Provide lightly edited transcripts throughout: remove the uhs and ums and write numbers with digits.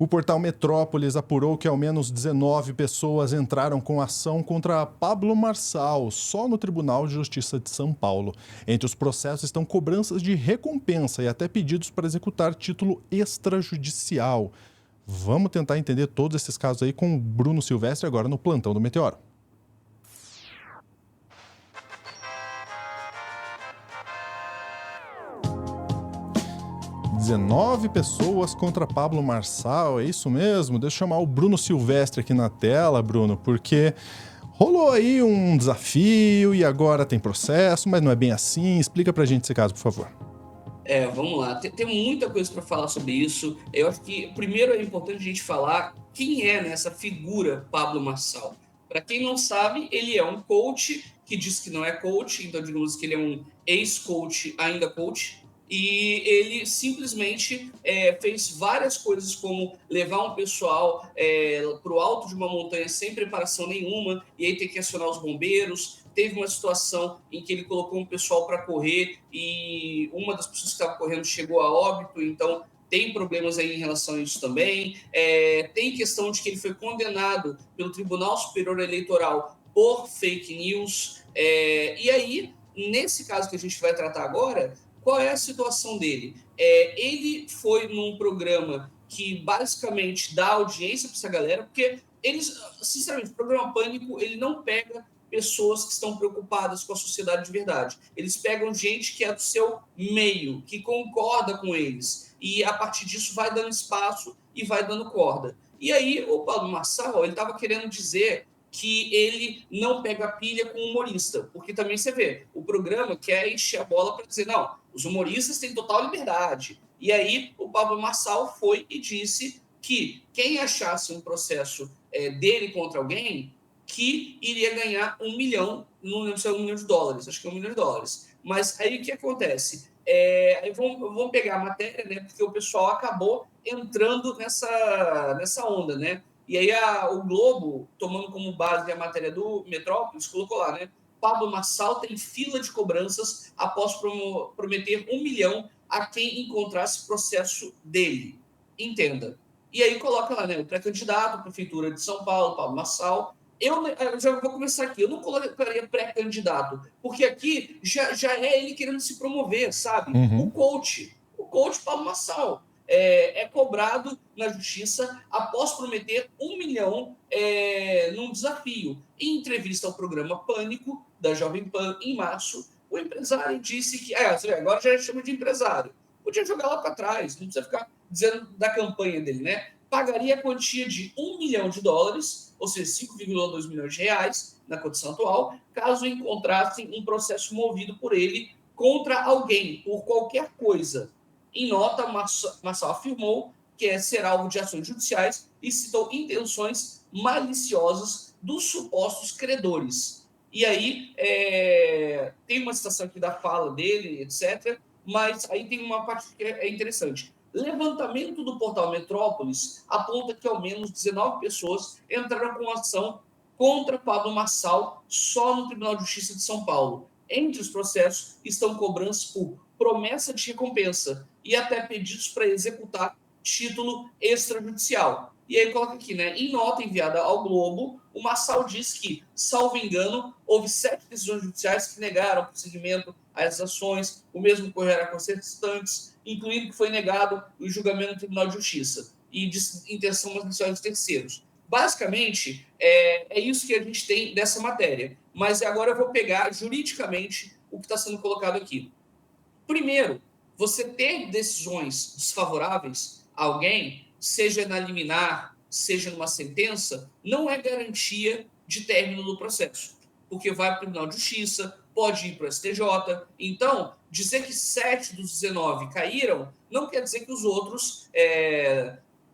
O portal Metrópolis apurou que ao menos 19 pessoas entraram com ação contra Pablo Marçal, só no Tribunal de Justiça de São Paulo. Entre os processos estão cobranças de recompensa e até pedidos para executar título extrajudicial. Vamos tentar entender todos esses casos aí com o Bruno Silvestre agora no Plantão do Meteoro. 19 pessoas contra Pablo Marçal, é isso mesmo? Deixa eu chamar o Bruno Silvestre aqui na tela, Bruno, porque rolou aí um desafio e agora tem processo, mas não é bem assim. Explica pra gente esse caso, por favor. Vamos lá. Tem muita coisa para falar sobre isso. Eu acho que primeiro é importante a gente falar quem é, né, essa figura Pablo Marçal. Para quem não sabe, ele é um coach que diz que não é coach, então digamos que ele é um ex-coach, ainda coach, e ele simplesmente fez várias coisas, como levar um pessoal para o alto de uma montanha sem preparação nenhuma, e aí ter que acionar os bombeiros. Teve uma situação em que ele colocou um pessoal para correr e uma das pessoas que estava correndo chegou a óbito, então tem problemas aí em relação a isso também. Tem questão de que ele foi condenado pelo Tribunal Superior Eleitoral por fake news. E aí, nesse caso que a gente vai tratar agora, qual é a situação dele? Ele foi num programa que basicamente dá audiência para essa galera, porque eles, sinceramente, o programa Pânico, ele não pega pessoas que estão preocupadas com a sociedade de verdade. Eles pegam gente que é do seu meio, que concorda com eles, e a partir disso vai dando espaço e vai dando corda. E aí o Pablo Marçal, ele estava querendo dizer que ele não pega pilha com humorista, porque também você vê, o programa quer encher a bola para dizer, não, os humoristas têm total liberdade. E aí o Pablo Marçal foi e disse que quem achasse um processo dele contra alguém, que iria ganhar 1 milhão, não lembro se é $1 milhão, acho que é $1 milhão. Mas aí o que acontece? Aí vamos pegar a matéria, né? Porque o pessoal acabou entrando nessa onda, né? E aí o Globo, tomando como base a matéria do Metrópolis, colocou lá, né? Pablo Marçal tem fila de cobranças após prometer 1 milhão a quem encontrasse processo dele. Entenda. E aí coloca lá, né? O pré-candidato à Prefeitura de São Paulo, Pablo Marçal. Eu já vou começar aqui. Eu não colocaria pré-candidato, porque aqui já é ele querendo se promover, sabe? O coach Pablo Marçal, é cobrado na justiça após prometer 1 milhão num desafio. Em entrevista ao programa Pânico, da Jovem Pan, em março, o empresário disse que... agora já chama de empresário. Podia jogar lá para trás, não precisa ficar dizendo da campanha dele, né? Pagaria a quantia de $1 milhão, ou seja, 5,2 milhões de reais, na condição atual, caso encontrassem um processo movido por ele contra alguém, por qualquer coisa. Em nota, Marçal afirmou que será alvo de ações judiciais e citou intenções maliciosas dos supostos credores. E aí, tem uma citação aqui da fala dele, etc., mas aí tem uma parte que é interessante. Levantamento do portal Metrópolis aponta que ao menos 19 pessoas entraram com ação contra Pablo Marçal só no Tribunal de Justiça de São Paulo. Entre os processos estão cobranças por promessa de recompensa e até pedidos para executar título extrajudicial. E aí coloca aqui, né? Em nota enviada ao Globo, o Marçal diz que, salvo engano, houve 7 decisões judiciais que negaram o prosseguimento às ações, o mesmo ocorrerá com as restantes, incluindo que foi negado o julgamento no Tribunal de Justiça e de intenção maliciosa de terceiros. Basicamente, é isso que a gente tem dessa matéria. Mas agora eu vou pegar juridicamente o que está sendo colocado aqui. Primeiro, você ter decisões desfavoráveis a alguém, seja na liminar, seja numa sentença, não é garantia de término do processo, porque vai para o Tribunal de Justiça, pode ir para o STJ. Então, dizer que 7 dos 19 caíram, não quer dizer que os outros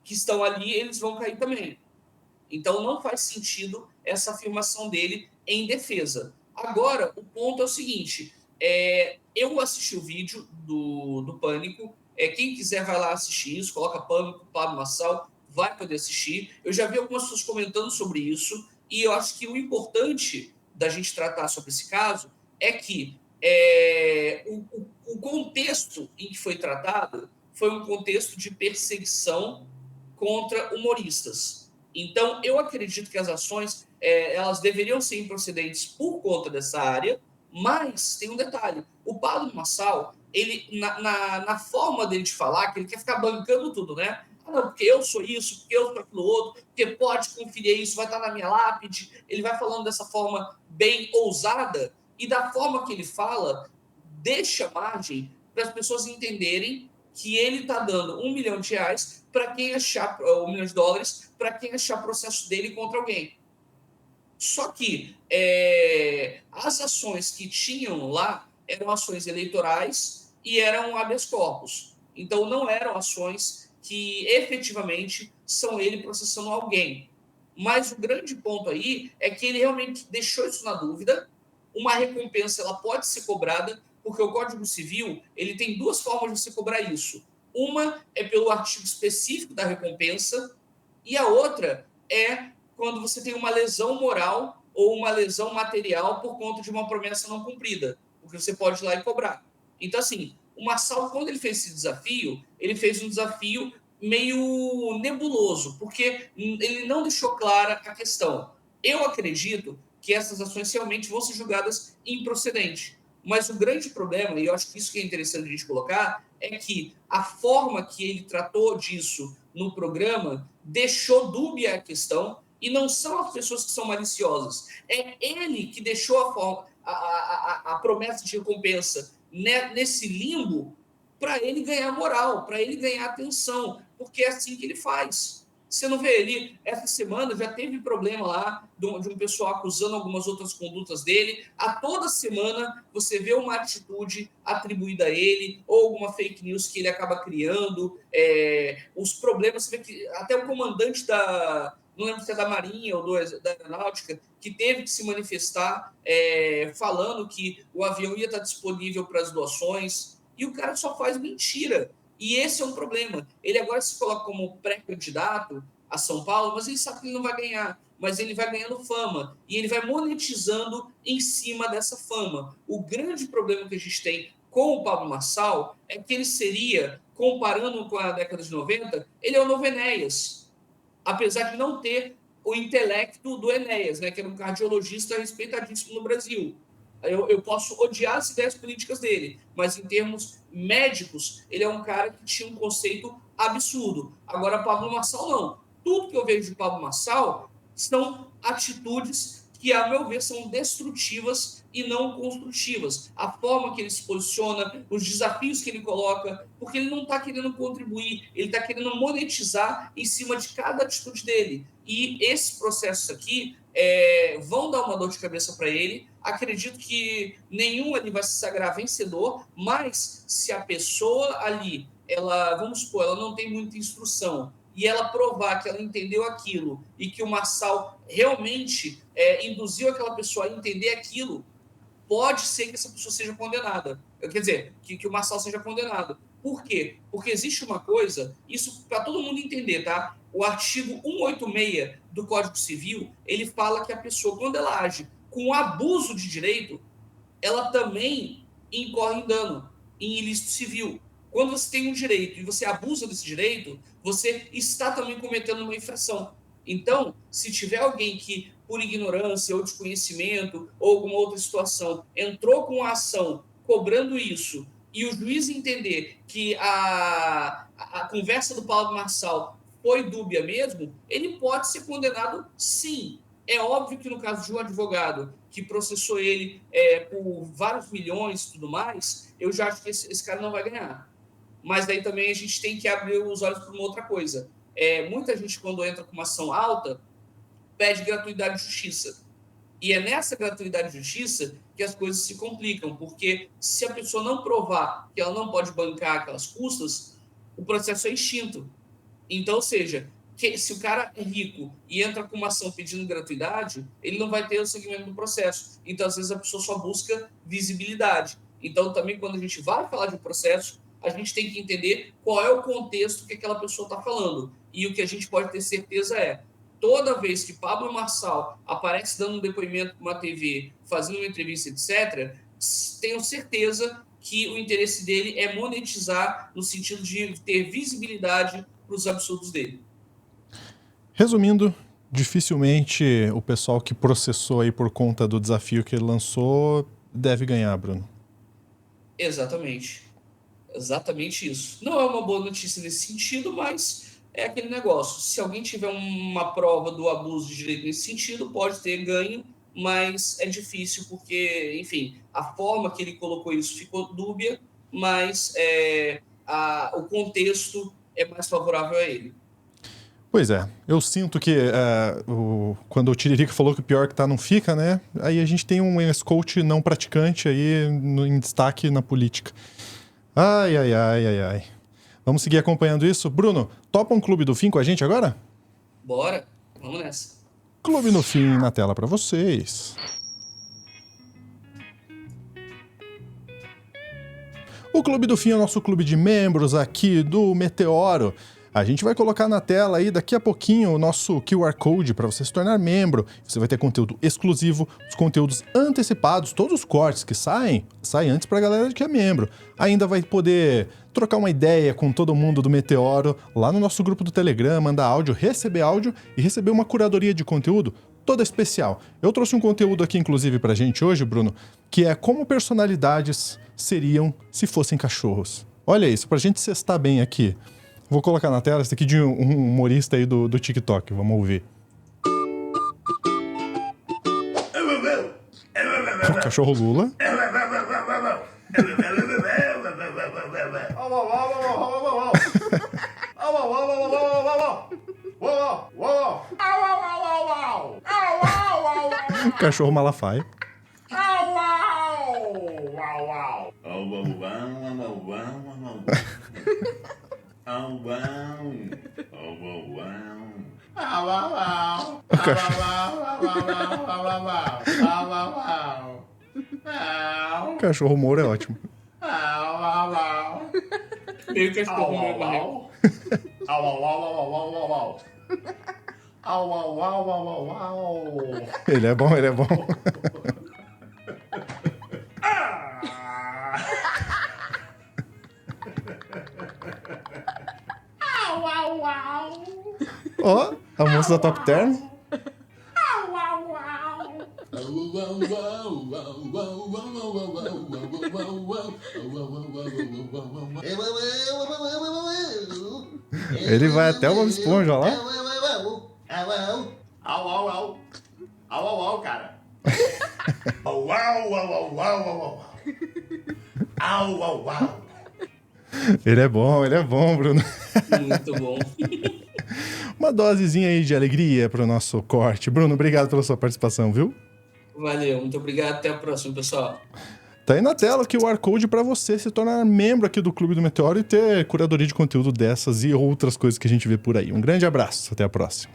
que estão ali, eles vão cair também. Então, não faz sentido essa afirmação dele em defesa. Agora, o ponto é o seguinte, eu assisti o vídeo do Pânico, quem quiser vai lá assistir isso, coloca Pânico, Pablo Marçal, vai poder assistir. Eu já vi algumas pessoas comentando sobre isso, e eu acho que o importante da gente tratar sobre esse caso é que o contexto em que foi tratado foi um contexto de perseguição contra humoristas. Então, eu acredito que as ações elas deveriam ser improcedentes por conta dessa área, mas tem um detalhe. O Pablo Marçal, ele, na forma dele de falar, que ele quer ficar bancando tudo, né? Ah, não, porque eu sou isso, porque eu sou aquilo outro, porque pode conferir isso, vai estar na minha lápide. Ele vai falando dessa forma bem ousada, e da forma que ele fala, deixa margem para as pessoas entenderem que ele está dando R$ 1 milhão para quem achar, US$ 1 milhão, para quem achar processo dele contra alguém. Só que as ações que tinham lá eram ações eleitorais e eram habeas corpus. Então, não eram ações que efetivamente são ele processando alguém. Mas o grande ponto aí é que ele realmente deixou isso na dúvida. Uma recompensa ela pode ser cobrada, porque o Código Civil ele tem duas formas de se cobrar isso. Uma é pelo artigo específico da recompensa e a outra é quando você tem uma lesão moral ou uma lesão material por conta de uma promessa não cumprida, porque você pode ir lá e cobrar. Então, assim, o Marçal, quando ele fez esse desafio, ele fez um desafio meio nebuloso, porque ele não deixou clara a questão. Eu acredito que essas ações realmente vão ser julgadas improcedentes. Mas o grande problema, e eu acho que isso que é interessante a gente colocar, é que a forma que ele tratou disso no programa deixou dúbia a questão, e não são as pessoas que são maliciosas. É ele que deixou a promessa de recompensa nesse limbo para ele ganhar moral, para ele ganhar atenção, porque é assim que ele faz. Você não vê ele, essa semana já teve problema lá de um pessoal acusando algumas outras condutas dele. A toda semana você vê uma atitude atribuída a ele, ou alguma fake news que ele acaba criando. Os problemas, você vê que até o comandante não lembro se é da Marinha ou da Aeronáutica, que teve que se manifestar falando que o avião ia estar disponível para as doações, e o cara só faz mentira. E esse é um problema. Ele agora se coloca como pré-candidato a São Paulo, mas ele sabe que ele não vai ganhar. Mas ele vai ganhando fama. E ele vai monetizando em cima dessa fama. O grande problema que a gente tem com o Pablo Marçal é que ele seria, comparando com a década de 90, ele é o novo Enéas. Apesar de não ter o intelecto do Enéas, né, que era um cardiologista respeitadíssimo no Brasil. Eu posso odiar as ideias políticas dele, mas em termos médicos, ele é um cara que tinha um conceito absurdo. Agora, Pablo Marçal, não. Tudo que eu vejo de Pablo Marçal são atitudes que, a meu ver, são destrutivas e não construtivas. A forma que ele se posiciona, os desafios que ele coloca, porque ele não está querendo contribuir, ele está querendo monetizar em cima de cada atitude dele. E esses processos aqui vão dar uma dor de cabeça para ele. Acredito que nenhum ali vai se sagrar vencedor, mas se a pessoa ali, vamos supor, ela não tem muita instrução, e ela provar que ela entendeu aquilo e que o Marçal realmente induziu aquela pessoa a entender aquilo, pode ser que essa pessoa seja condenada. Quer dizer, que o Marçal seja condenado. Por quê? Porque existe uma coisa, isso para todo mundo entender, tá? O artigo 186 do Código Civil, ele fala que a pessoa, quando ela age com abuso de direito, ela também incorre em dano, em ilícito civil. Quando você tem um direito e você abusa desse direito, você está também cometendo uma infração. Então, se tiver alguém que, por ignorância ou desconhecimento ou alguma outra situação, entrou com a ação cobrando isso, e o juiz entender que a conversa do Paulo Marçal foi dúbia mesmo, ele pode ser condenado sim. É óbvio que no caso de um advogado que processou ele por vários milhões e tudo mais, eu já acho que esse cara não vai ganhar. Mas daí também a gente tem que abrir os olhos para uma outra coisa. Muita gente, quando entra com uma ação alta, pede gratuidade de justiça. E é nessa gratuidade de justiça que as coisas se complicam, porque se a pessoa não provar que ela não pode bancar aquelas custas, o processo é extinto. Então, ou seja, se o cara é rico e entra com uma ação pedindo gratuidade, ele não vai ter o segmento do processo. Então, às vezes, a pessoa só busca visibilidade. Então, também, quando a gente vai falar de um processo, a gente tem que entender qual é o contexto que aquela pessoa está falando. E o que a gente pode ter certeza toda vez que Pablo Marçal aparece dando um depoimento para uma TV, fazendo uma entrevista, etc., tenho certeza que o interesse dele é monetizar no sentido de ter visibilidade para os absurdos dele. Resumindo, dificilmente o pessoal que processou aí por conta do desafio que ele lançou deve ganhar, Bruno. Exatamente. Exatamente isso. Não é uma boa notícia nesse sentido, mas é aquele negócio. Se alguém tiver uma prova do abuso de direito nesse sentido, pode ter ganho, mas é difícil porque, enfim, a forma que ele colocou isso ficou dúbia, mas o contexto é mais favorável a ele. Pois é, eu sinto que quando o Tiririca falou que o pior que tá não fica, né? Aí a gente tem um ex-coach não praticante aí em destaque na política. Ai. Vamos seguir acompanhando isso. Bruno, topa um Clube do Fim com a gente agora? Bora, vamos nessa. Clube no Fim na tela para vocês. O Clube do Fim é o nosso clube de membros aqui do Meteoro. A gente vai colocar na tela aí daqui a pouquinho o nosso QR Code para você se tornar membro. Você vai ter conteúdo exclusivo, os conteúdos antecipados, todos os cortes que saem antes para a galera que é membro. Ainda vai poder trocar uma ideia com todo mundo do Meteoro lá no nosso grupo do Telegram, mandar áudio e receber uma curadoria de conteúdo toda especial. Eu trouxe um conteúdo aqui, inclusive, pra gente hoje, Bruno, que é como personalidades seriam se fossem cachorros. Olha isso, pra gente cestar bem aqui. Vou colocar na tela esse aqui de um humorista aí do TikTok. Vamos ouvir. O cachorro Lula. Cachorro Malafaia. O cachorro Moura é ótimo. Meio cachorro meu barriga. Ele é bom. Ó, a moça da Top Term. Ele vai até o Bob Esponja lá. Cara. Ele é bom, Bruno. Muito bom. Uma dosezinha aí de alegria pro nosso corte. Bruno, obrigado pela sua participação, viu? Valeu, muito obrigado. Até a próxima, pessoal. Tá aí na tela o QR Code para você se tornar membro aqui do Clube do Meteoro e ter curadoria de conteúdo dessas e outras coisas que a gente vê por aí. Um grande abraço, até a próxima.